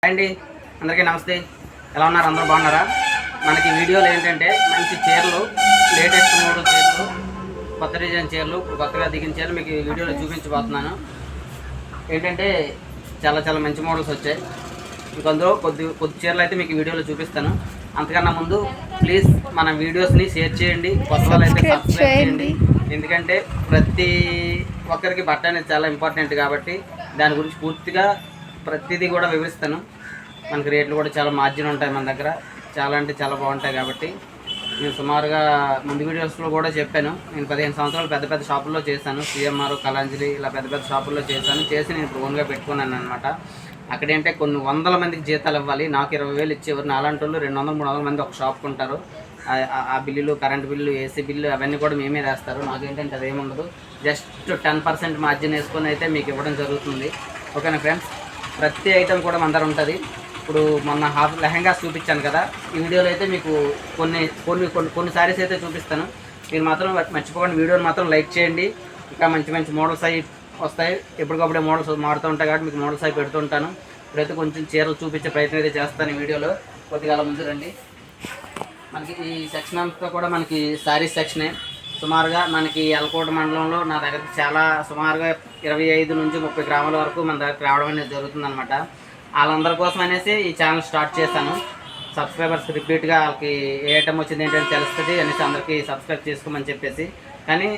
అండి అందరికీ నమస్తే. ఎలా ఉన్నారు? అందరూ బాగున్నారా? మనకి వీడియోలు ఏంటంటే మంచి చీరలు, లేటెస్ట్ మోడల్ చీరలు, కొత్త డిజైన్ చీరలు, కొత్తగా దిగిన చీరలు మీకు వీడియోలో చూపించబోతున్నాను. ఏంటంటే చాలా మంచి మోడల్స్ వచ్చాయి. ఇంకొందులో కొద్ది చీరలు అయితే మీకు వీడియోలో చూపిస్తాను. అంతకన్నా ముందు ప్లీజ్ మన వీడియోస్ని షేర్ చేయండి, కొత్త వాళ్ళు అయితే సబ్స్క్రైబ్ చేయండి. ఎందుకంటే ప్రతి ఒక్కరికి బట్ట అనేది చాలా ఇంపార్టెంట్ కాబట్టి దాని గురించి పూర్తిగా ప్రతిదీ కూడా వివరిస్తాను. మనకి రేట్లు కూడా చాలా మార్జిన్ ఉంటాయి మన దగ్గర, చాలా అంటే చాలా బాగుంటాయి. కాబట్టి నేను సుమారుగా ముందు వీడియోస్లో కూడా చెప్పాను, నేను 15 సంవత్సరాలు పెద్ద షాపుల్లో చేశాను. సిఎంఆర్, కళాంజలి ఇలా పెద్ద షాపుల్లో చేసి నేను ఇప్పుడు ఓన్గా పెట్టుకున్నాను అనమాట. అక్కడేంటే కొన్ని వందల మందికి జీతాలు ఇవ్వాలి, నాకు 20,000 ఇచ్చేవారు. నాలాంటి వాళ్ళు 200-300 మంది ఒక షాప్కి ఉంటారు. ఆ బిల్లులు, కరెంట్ బిల్లు, ఏసీ బిల్లు అవన్నీ కూడా మేమే వేస్తారు. నాకేంటంటే అదేముండదు, జస్ట్ 10% మార్జిన్ వేసుకొని అయితే మీకు ఇవ్వడం జరుగుతుంది. ఓకేనా ఫ్రెండ్స్? ప్రతి ఐటెం కూడా మన దగ్గర ఉంటుంది. ఇప్పుడు మొన్న హాఫ్ లెహంగాస్ చూపించాను కదా, ఈ వీడియోలో అయితే మీకు కొన్ని సారీస్ అయితే చూపిస్తాను. మీరు మాత్రం మర్చిపోకండి, వీడియోని మాత్రం లైక్ చేయండి. ఇంకా మంచి మోడల్స్ అవి వస్తాయి. ఎప్పటికప్పుడే మోడల్స్ మారుతూ ఉంటాయి కాబట్టి మీకు మోడల్స్ అవి పెడుతుంటాను. ఇప్పుడైతే కొంచెం చీరలు చూపించే ప్రయత్నం అయితే చేస్తాను ఈ వీడియోలో. కొద్దిగా ముందు రండి. మనకి ఈ సెక్షన్ అంతా కూడా మనకి శారీస్ సెక్షనే. సుమారుగా మనకి ఎల్కోట మండలంలో నా దగ్గర చాలా సుమారుగా 25 నుంచి 30 గ్రామాల వరకు మన దగ్గర రావడం అనేది జరుగుతుందన్నమాట. వాళ్ళందరి కోసం అనేసి ఈ ఛానల్ స్టార్ట్ చేశాను. సబ్స్క్రైబర్స్ రిపీట్గా వాళ్ళకి ఏ ఐటమ్ వచ్చింది ఏంటంటే తెలుస్తుంది అనేసి అందరికీ సబ్స్క్రైబ్ చేసుకోమని చెప్పేసి. కానీ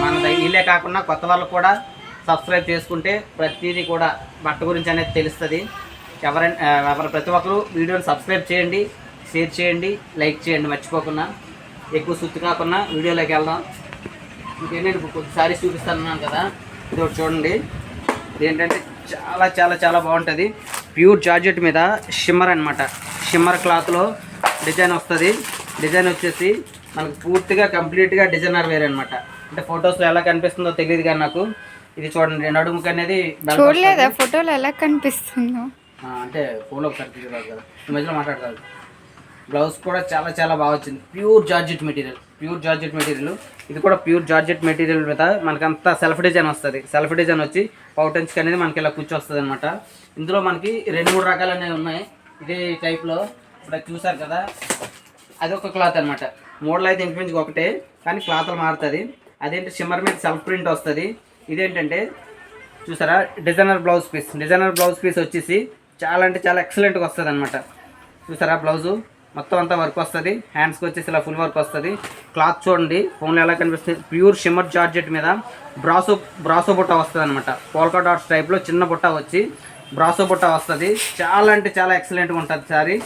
మన వీళ్ళే కాకుండా కొత్త వాళ్ళకు కూడా సబ్స్క్రైబ్ చేసుకుంటే ప్రతిదీ కూడా బట్ట గురించి అనేది తెలుస్తుంది. ప్రతి ఒక్కరు వీడియోని సబ్స్క్రైబ్ చేయండి, షేర్ చేయండి, లైక్ చేయండి మర్చిపోకుండా. ఎక్కువ సుత్తి కాకుండా వీడియోలోకి వెళ్దాం. ఇంకేంటంటే కొద్ది సారీస్ చూపిస్తాను కదా, ఇది ఒకటి చూడండి. ఇదేంటంటే చాలా బాగుంటుంది. ప్యూర్ జార్జెట్ మీద షిమ్మర్ అనమాట. షిమ్మర్ క్లాత్లో డిజైన్ వస్తుంది. డిజైన్ వచ్చేసి మనకు పూర్తిగా కంప్లీట్గా డిజైనర్ వేర్ అనమాట. అంటే ఫొటోస్లో ఎలా కనిపిస్తుందో తెలియదు కానీ నాకు ఇది చూడండి, నడుముకి అనేది ఫోటోలో ఎలా కనిపిస్తుందో అంటే ఫోన్లో ఒకసారి తెలియదు కదా, ఈ మధ్యలో మాట్లాడతారు. బ్లౌజ్ కూడా చాలా బాగా వచ్చింది. Pure georgette material. ఇది కూడా ప్యూర్ జార్జెట్ మెటీరియల్ మీద మనకంతా సెల్ఫ్ డిజైన్ వస్తుంది. సెల్ఫ్ డిజైన్ వచ్చి పౌటెన్స్కి అనేది మనకి ఇలా కూర్చొ వస్తుంది అనమాట. ఇందులో మనకి 2-3 రకాలు అనేవి ఉన్నాయి. ఇదే టైప్లో ఇప్పుడు చూసారు కదా, అది ఒక క్లాత్ అనమాట. మోడల్ అయితే ఇంచుమించుగా ఒకటే కానీ క్లాత్లు మారుతుంది. అదేంటి షిమ్మర్ మీద సెల్ఫ్ ప్రింట్ వస్తుంది. ఇదేంటంటే చూసారా, డిజైనర్ బ్లౌజ్ పీస్ వచ్చేసి చాలా ఎక్సలెంట్గా వస్తుంది అనమాట. చూసారా, బ్లౌజు మొత్తం అంతా వర్క్ వస్తుంది. హ్యాండ్స్కి వచ్చేసి ఇలా ఫుల్ వర్క్ వస్తుంది. క్లాత్ చూడండి ఫోన్లో ఎలా కనిపిస్తుంది. ప్యూర్ షిమ్మర్ జార్జెట్ మీద బ్రాసో బుట్ట వస్తుంది అనమాట. పోల్కా డాట్స్ టైప్లో చిన్న బుట్ట వచ్చి బ్రాసో బుట్ట వస్తుంది. చాలా ఎక్సలెంట్గా ఉంటుంది సారీ.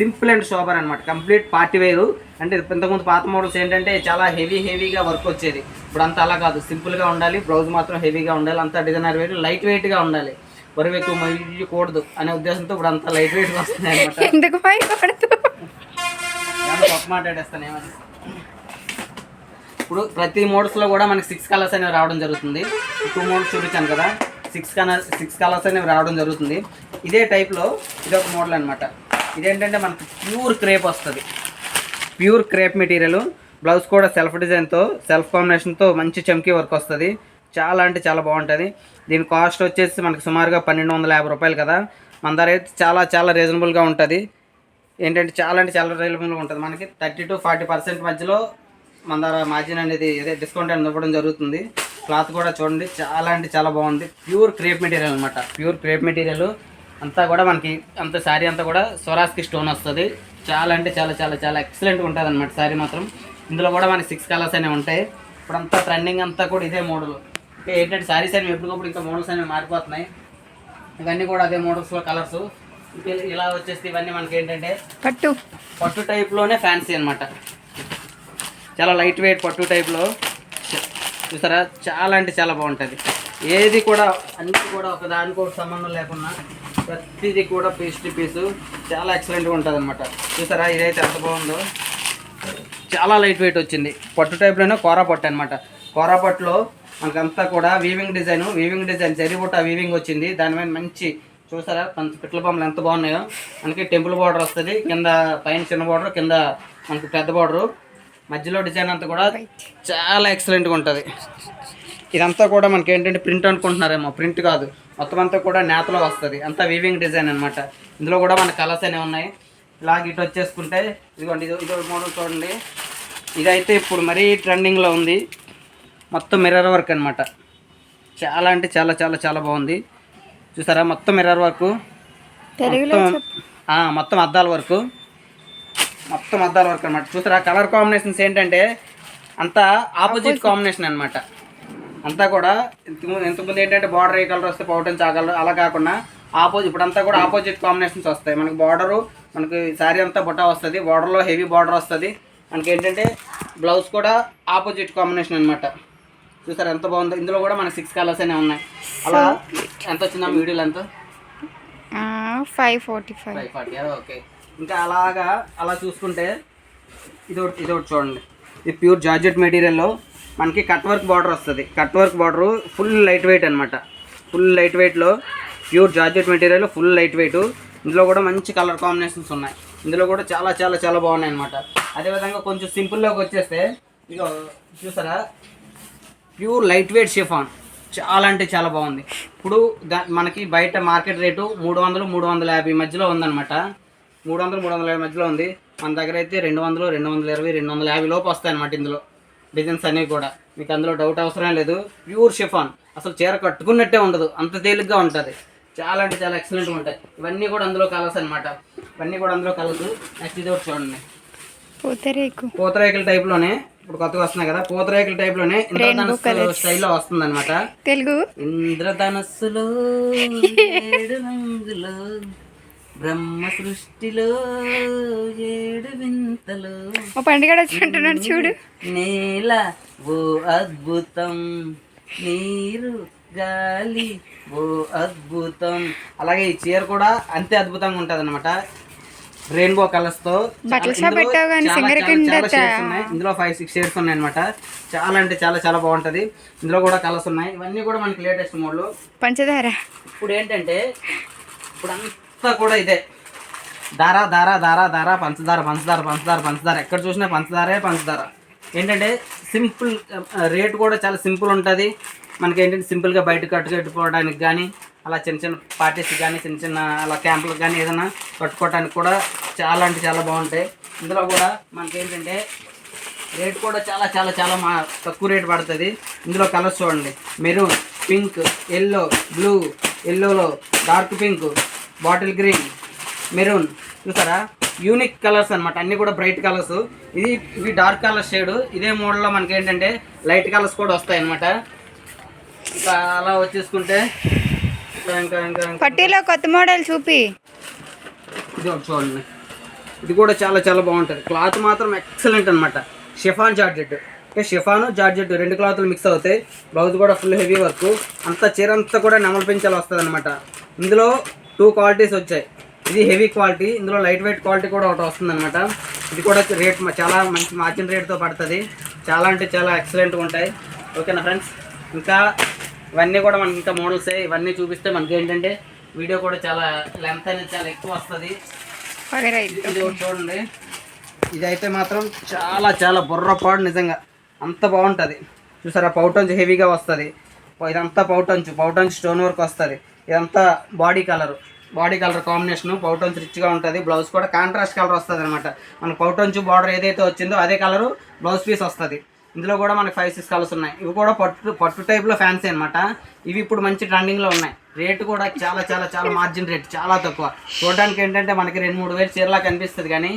సింపుల్ అండ్ సోబర్ అనమాట. కంప్లీట్ పార్టీ వేరు. అంటే ఇంతకుముందు పాత మోడల్స్ ఏంటంటే చాలా హెవీగా వర్క్ వచ్చేది. ఇప్పుడు అంతా అలా కాదు, సింపుల్గా ఉండాలి. బ్లౌజ్ మాత్రం హెవీగా ఉండాలి. అంతా డిజైనర్ వేరు, లైట్ వెయిట్గా ఉండాలి. బరువు ఎక్కువ మోయకూడదు అనే ఉద్దేశంతో ఇప్పుడు అంతా లైట్ వెయిట్గా వస్తున్నాయి అనమాట. మాట్లాడేస్తాను ఏమని. ఇప్పుడు ప్రతి మోడల్స్లో కూడా మనకి 6 కలర్స్ అనేవి రావడం జరుగుతుంది. 2 మోడల్స్ చూపించాను కదా, 6 కలర్స్ అనేవి రావడం జరుగుతుంది. ఇదే టైప్లో ఇదొక మోడల్ అనమాట. ఇదేంటంటే మనకి ప్యూర్ క్రేప్ వస్తుంది. Pure crepe material. బ్లౌజ్ కూడా సెల్ఫ్ డిజైన్తో, సెల్ఫ్ కాంబినేషన్తో మంచి చమ్కీ వర్క్ వస్తుంది. చాలా బాగుంటుంది. దీని కాస్ట్ వచ్చేసి మనకి సుమారుగా 1250 రూపాయలు కదా. మన ధర అయితే చాలా రీజనబుల్గా ఉంటుంది. ఏంటంటే చాలా రీజనబుల్గా ఉంటుంది. మనకి 30 to 40% మధ్యలో మన ధర మార్జిన్ అనేది డిస్కౌంట్ అనేది ఇవ్వడం జరుగుతుంది. క్లాత్ కూడా చూడండి చాలా బాగుంది. ప్యూర్ క్రేప్ మెటీరియల్ అనమాట. ప్యూర్ క్రేప్ మెటీరియల్ అంతా కూడా మనకి శారీ అంతా కూడా స్వరాజ్కి స్టోన్ వస్తుంది. చాలా ఎక్సలెంట్గా ఉంటుంది అనమాట శారీ మాత్రం. ఇందులో కూడా మనకి 6 కలర్స్ అనేవి ఉంటాయి. ఇప్పుడంతా ట్రెండింగ్ అంతా కూడా ఇదే మోడల్. ఏంటంటే శారీస్ అనేవి ఎప్పటికప్పుడు ఇంకా మోడల్స్ అనేవి మారిపోతున్నాయి. ఇవన్నీ కూడా అదే మోడల్స్లో కలర్స్. ఇలా వచ్చేసి ఇవన్నీ మనకి ఏంటంటే పట్టు టైప్లోనే ఫ్యాన్సీ అనమాట. చాలా లైట్ వెయిట్ పట్టు టైప్లో చూసారా, చాలా బాగుంటుంది. ఏది కూడా అన్నీ కూడా ఒకదానికి ఒక సంబంధం లేకుండా ప్రతిదీ కూడా పీస్ టు పీసు చాలా ఎక్సలెంట్గా ఉంటుంది అనమాట. చూసారా, ఇదైతే ఎంత బాగుందో. చాలా లైట్ వెయిట్ వచ్చింది. పట్టు టైప్లోనే కోరా పట్టు అనమాట. కోరా పట్టులో మనకంతా కూడా వీవింగ్ డిజైన్ జరీబుట్ట వీవింగ్ వచ్చింది. దాని మీద మంచి చూసారా పిట్ల బొమ్మలు ఎంత బాగున్నాయో. మనకి టెంపుల్ బార్డర్ వస్తుంది. కింద పైన చిన్న బార్డర్, కింద మనకి పెద్ద బార్డరు, మధ్యలో డిజైన్ అంతా కూడా చాలా ఎక్సలెంట్గా ఉంటుంది. ఇదంతా కూడా మనకి ఏంటంటే ప్రింట్ అనుకుంటున్నారేమో, ప్రింట్ కాదు, మొత్తం అంతా కూడా నేతలో వస్తుంది, అంతా వీవింగ్ డిజైన్ అనమాట. ఇందులో కూడా మన కలర్స్ అనేవి ఉన్నాయి. ఇలాగ ఇటు వచ్చేసుకుంటే ఇదిగోండి, ఇది మోడల్ చూడండి. ఇదైతే ఇప్పుడు మరీ ట్రెండింగ్లో ఉంది. మొత్తం మిర్రర్ వర్క్ అనమాట. చాలా అంటే చాలా చాలా చాలా బాగుంది. చూసారా, మొత్తం మిర్రర్ వర్క్, మొత్తం అద్దాల వరకు, మొత్తం అద్దాల వర్క్ అనమాట. చూసారా, కలర్ కాంబినేషన్స్ ఏంటంటే అంతా ఆపోజిట్ కాంబినేషన్ అనమాట. అంతా కూడా ఇంతకుముందు ఏంటంటే బార్డర్ ఏ కలర్ వస్తే పౌటన్ ఆ కలర్, అలా కాకుండా ఇప్పుడంతా కూడా ఆపోజిట్ కాంబినేషన్స్ వస్తాయి. మనకి బార్డరు, మనకి శారీ అంతా బుట్ట వస్తుంది, బార్డర్లో హెవీ బార్డర్ వస్తుంది. మనకి ఏంటంటే బ్లౌజ్ కూడా ఆపోజిట్ కాంబినేషన్ అనమాట. చూసారు ఎంత బాగుందో. ఇందులో కూడా మనకి 6 కలర్స్ అనే ఉన్నాయి. అలా ఎంత వచ్చిందా వీడియోలు? ఎంత? 540. ఓకే. ఇంకా అలా చూసుకుంటే ఇది ఒకటి చూడండి. ఇది ప్యూర్ జార్జెట్ మెటీరియల్లో మనకి కట్ వర్క్ బార్డర్ వస్తుంది. Cut work border full light weight అనమాట. ఫుల్ లైట్ వెయిట్లో pure georgette material, full light weight. ఇందులో కూడా మంచి కలర్ కాంబినేషన్స్ ఉన్నాయి. ఇందులో కూడా చాలా చాలా చాలా బాగున్నాయి అనమాట. అదేవిధంగా కొంచెం సింపుల్లోకి వచ్చేస్తే ఇక చూసారా, ప్యూర్ లైట్ వెయిట్ షిఫాన్, చాలా అంటే చాలా బాగుంది. ఇప్పుడు మనకి బయట మార్కెట్ రేటు 300-350 మధ్యలో ఉందన్నమాట. 300-350 మధ్యలో ఉంది. మన దగ్గర అయితే 200, 220, 250 లోపు వస్తాయి అన్నమాట. ఇందులో డిజైన్స్ అనేవి కూడా మీకు అందులో డౌట్ అవసరం లేదు. ప్యూర్ షిఫాన్, అసలు చీర కట్టుకున్నట్టే ఉండదు, అంత తేలిగ్గా ఉంటుంది. చాలా అంటే చాలా ఎక్సలెంట్గా ఉంటాయి. ఇవన్నీ కూడా అందులో కలర్స్ అనమాట. ఇవన్నీ కూడా అందులో కలర్స్. నెక్స్ట్ ఇది ఒకటి చూడండి, పూతరేకుల టైప్లోనే ఇప్పుడు కొత్తగా వస్తున్నాయి కదా, పూతరేకుల టైప్లోనే ఇంద్రధనస్సు స్టైల్లో వస్తుంది అనమాట. తెలుగు ఇంద్రధనస్సులో 7 రంగులు, బ్రహ్మ సృష్టిలో 7 వింతలు, పండుగ వచ్చినట్టున్నాడు చూడు. నేల ఓ అద్భుతం, నీరు గాలి ఓ అద్భుతం. అలాగే ఈ చీర కూడా అంతే అద్భుతంగా ఉంటుంది అనమాట. రెయిన్బో కలర్స్ తో ఇందులో 5-6 షేడ్స్ ఉన్నాయి అనమాట. చాలా అంటే చాలా చాలా బాగుంటది. ఇందులో కూడా కలర్స్ ఉన్నాయి. ఇవన్నీ కూడా మనకి లేటెస్ట్ మోడల్. పంచదార ఇప్పుడు ఏంటంటే ఇప్పుడు అంతా కూడా ఇదే దారా దారా దారా దారా, పంచదార పంచదార పంచదార పంచదార, ఎక్కడ చూసినా పంచదారే పంచదార. ఏంటంటే సింపుల్ రేట్ కూడా చాలా సింపుల్ ఉంటుంది. మనకి ఏంటంటే సింపుల్గా బయట కట్టుకోవడానికి కానీ, అలా చిన్న చిన్న పార్టీస్కి కానీ, చిన్న చిన్న అలా క్యాంపులకు కానీ ఏదైనా కట్టుకోవడానికి కూడా చాలా అంటే చాలా బాగుంటాయి. ఇందులో కూడా మనకి ఏంటంటే రేట్ కూడా చాలా చాలా చాలా తక్కువ రేట్ పడుతుంది. ఇందులో కలర్స్ చూడండి, మెరూన్, పింక్, ఎల్లో, బ్లూ, ఎల్లోలో dark pink, bottle green, maroon. చూసారా, యూనిక్ కలర్స్ అనమాట. అన్నీ కూడా బ్రైట్ కలర్స్. ఇవి డార్క్ కలర్ షేడ్. ఇదే మోడల్లో మనకి ఏంటంటే లైట్ కలర్స్ కూడా వస్తాయి అనమాట. ఇంకా అలా వచ్చేసుకుంటే పట్టీలో కొత్త మోడల్ చూపి ఇది చూడండి. ఇది కూడా చాలా చాలా బాగుంటుంది. క్లాత్ మాత్రం ఎక్సలెంట్ అనమాట. షిఫాన్ జార్జెట్, షిఫాను జార్జెట్ 2 క్లాత్లు మిక్స్ అవుతాయి. బ్లౌజ్ కూడా ఫుల్ హెవీ వర్క్. అంతా చీర అంతా కూడా నెమల పెంచాలి వస్తుంది అనమాట. ఇందులో 2 క్వాలిటీస్ వచ్చాయి. ఇది హెవీ క్వాలిటీ, ఇందులో లైట్ వెయిట్ క్వాలిటీ కూడా ఒకటి వస్తుంది అనమాట. ఇది కూడా రేట్ చాలా మంచి మార్జిన్ రేట్తో పడుతుంది. చాలా అంటే చాలా ఎక్సలెంట్గా ఉంటాయి. ఓకేనా ఫ్రెండ్స్? ఇంకా ఇవన్నీ కూడా మనకి ఇంకా మోడల్సే. ఇవన్నీ చూపిస్తే మనకి ఏంటంటే వీడియో కూడా చాలా లెంత్ అనేది చాలా ఎక్కువ వస్తుంది. ఇది చూడండి, ఇదైతే మాత్రం చాలా చాలా బుర్రపాడు, నిజంగా అంత బాగుంటుంది. చూసారా, పౌటంచు హెవీగా వస్తుంది. ఇదంతా పౌటంచు స్టోన్ వర్క్ వస్తుంది. ఇదంతా బాడీ కలర్ కాంబినేషను. పౌటంచు రిచ్గా ఉంటుంది. బ్లౌజ్ కూడా కాంట్రాస్ట్ కలర్ వస్తుంది అనమాట. మనకు పౌటంచు బార్డర్ ఏదైతే వచ్చిందో అదే కలరు బ్లౌజ్ పీస్ వస్తుంది. ఇందులో కూడా మనకి 5-6 కలర్స్ ఉన్నాయి. ఇవి కూడా పట్టు టైప్లో ఫ్యాన్సీ అనమాట. ఇవి ఇప్పుడు మంచి ట్రెండింగ్లో ఉన్నాయి. రేటు కూడా చాలా చాలా చాలా మార్జిన్ రేట్ చాలా తక్కువ. చూడడానికి ఏంటంటే మనకి 2-3 వేలు చీరలా కనిపిస్తుంది, కానీ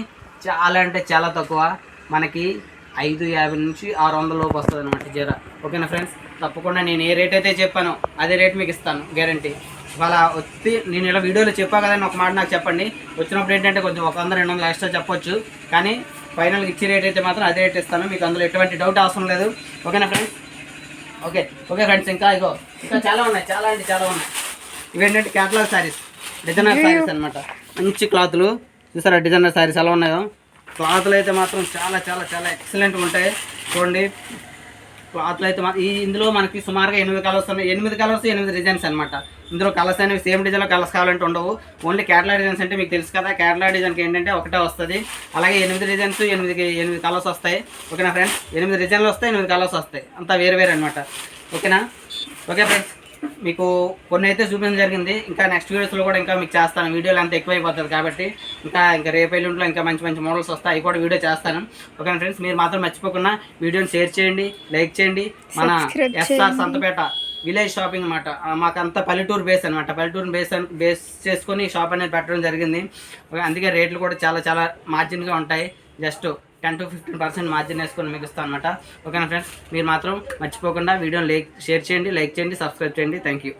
చాలా అంటే చాలా తక్కువ. మనకి 550 నుంచి 600 లోపు వస్తుంది అనమాట చీర. ఓకేనా ఫ్రెండ్స్? తప్పకుండా నేను ఏ రేట్ అయితే చెప్పానో అదే రేట్ మీకు ఇస్తాను, గ్యారంటీ. ఇవాళ వచ్చి నేను ఇలా వీడియోలో చెప్పా కదా అని ఒక మాట నాకు చెప్పండి. వచ్చినప్పుడు ఏంటంటే కొంచెం 100-200 ఎక్స్ట్రా చెప్పొచ్చు, కానీ ఫైనల్గా ఇచ్చే రేట్ అయితే మాత్రం అదే రేట్ ఇస్తాను. మీకు అందులో ఎటువంటి డౌట్ అవసరం లేదు. ఓకేనా ఫ్రెండ్స్? ఓకే ఫ్రెండ్స్, ఇంకా చాలా ఉన్నాయి, చాలా అంటే చాలా ఉన్నాయి. ఇవేంటంటే క్యాటలాగ్ శారీస్, డిజైనర్ శారీస్ అనమాట. మంచి క్లాత్లు. చూసారా డిజైనర్ శారీస్ ఎలా ఉన్నాయో? క్లాత్లు అయితే మాత్రం చాలా చాలా చాలా ఎక్సలెంట్గా ఉంటాయి. చూడండి, క్లాత్లు అయితే ఇందులో మనకి సుమారుగా 8 కలర్స్ ఉన్నాయి. 8 కలర్స్ 8 డిజైన్స్ అనమాట. ఇందులో కలర్స్ అనేవి సేమ్ డిజైన్లో కలర్స్ కావాలంటే ఉండవు. ఓన్లీ క్యాటలాగ్ డిజైన్స్ అంటే మీకు తెలుసు కదా, క్యాటలాగ్ డిజైన్కి ఏంటంటే ఒకటే వస్తుంది. అలాగే 8 డిజైన్స్ 8 కలర్స్ వస్తాయి. ఓకేనా ఫ్రెండ్స్? 8 డిజైన్లు వస్తాయి, 8 కలర్స్ వస్తాయి. అంతా వేరు వేరు అనమాట. ఓకేనా? ఓకే ఫ్రెండ్స్, మీకు కొన్ని అయితే చూపించడం జరిగింది. ఇంకా నెక్స్ట్ వీడియోస్లో కూడా ఇంకా మీకు చేస్తాను. వీడియోలు అంత ఎక్కువైపోతుంది కాబట్టి ఇంకా రేపు ఎల్లుండిలో ఇంకా మంచి మంచి మోడల్స్ వస్తాయి, అవి కూడా వీడియో చేస్తాను. ఓకే ఫ్రెండ్స్, మీరు మాత్రం మర్చిపోకుండా వీడియోని షేర్ చేయండి, లైక్ చేయండి. మన Subscribe S R Santhapeta village shopping అనమాట, మాకంతా పల్లెటూరు బేస్ అనమాట. పల్లెటూరు బేస్ చేసుకొని షాప్ అనేది పెట్టడం జరిగింది. అందుకే రేట్లు కూడా చాలా చాలా మార్జిన్గా ఉంటాయి. జస్ట్ 10 to 15% మార్జిన్ వేసుకొని మీకు ఇస్తాను అనమాట. ఓకేనా ఫ్రెండ్స్, మీరు మాత్రం మర్చిపోకుండా వీడియోని షేర్ చేయండి, లైక్ చేయండి, సబ్స్క్రైబ్ చేయండి. Thank you.